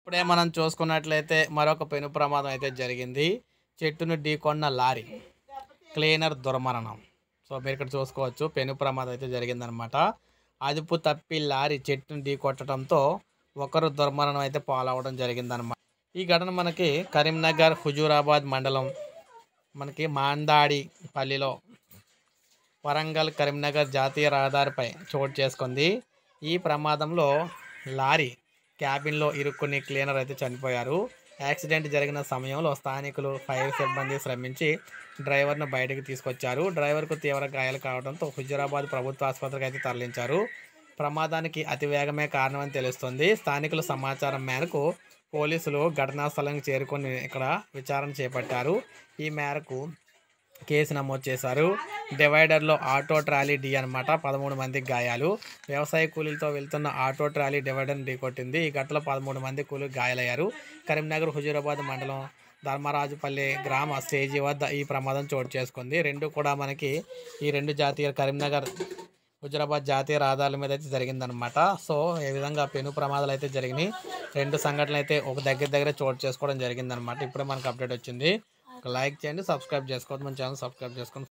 ఇప్పుడే మనం చూసుకున్నట్లయితే మరొక పెను ప్రమాదం అయితే జరిగింది. చెట్టును ఢీకొన్న లారీ క్లీనర్ దుర్మరణం. సో మీరు ఇక్కడ చూసుకోవచ్చు పెను ప్రమాదం అయితే జరిగిందనమాట. అదుపు తప్పి లారీ చెట్టును ఢీకొట్టడంతో ఒకరు దుర్మరణం అయితే పాలవడం జరిగిందనమాట. ఈ ఘటన మనకి కరీంనగర్ హుజూరాబాద్ మండలం మనకి మాందాడి పల్లిలో వరంగల్ కరీంనగర్ జాతీయ రహదారిపై చోటు చేసుకుంది. ఈ ప్రమాదంలో లారీ క్యాబిన్లో ఇరుక్కుని క్లీనర్ అయితే చనిపోయారు. యాక్సిడెంట్ జరిగిన సమయంలో స్థానికులు ఫైర్ సిబ్బంది శ్రమించి డ్రైవర్ను బయటకు తీసుకొచ్చారు. డ్రైవర్కు తీవ్ర గాయాలు కావడంతో హుజూరాబాద్ ప్రభుత్వ ఆసుపత్రికి అయితే తరలించారు. ప్రమాదానికి అతివేగమే కారణమని తెలుస్తుంది. స్థానికుల సమాచారం మేరకు పోలీసులు ఘటనా స్థలానికి చేరుకొని ఇక్కడ విచారణ చేపట్టారు. ఈ మేరకు కేసు నమోదు చేశారు. డివైడర్లో ఆటో ట్రాలీ ఢీ అనమాట. 13 మందికి గాయాలు. వ్యవసాయ కూలీలతో వెళ్తున్న ఆటో ట్రాలీ డివైడర్ని ఢీకొట్టింది. ఈ ఘటనలో 13 మంది కూలీలు గాయాలయ్యారు. కరీంనగర్ హుజూరాబాద్ మండలం ధర్మరాజుపల్లి గ్రామ స్టేజీ వద్ద ఈ ప్రమాదం చోటు చేసుకుంది. రెండు కూడా మనకి ఈ రెండు జాతీయ కరీంనగర్ హుజూరాబాద్ జాతీయ రహదారుల మీద అయితే జరిగిందనమాట. సో ఈ విధంగా పెను ప్రమాదాలు అయితే జరిగినాయి. రెండు సంఘటనలు అయితే ఒక దగ్గర చోటు చేసుకోవడం జరిగిందనమాట. ఇప్పుడే మనకు అప్డేట్ వచ్చింది. ఒక లైక్ చేయండి, సబ్స్క్రైబ్ చేసుకోవద్దు, మన ఛానల్ సబ్స్క్రైబ్ చేసుకోండి.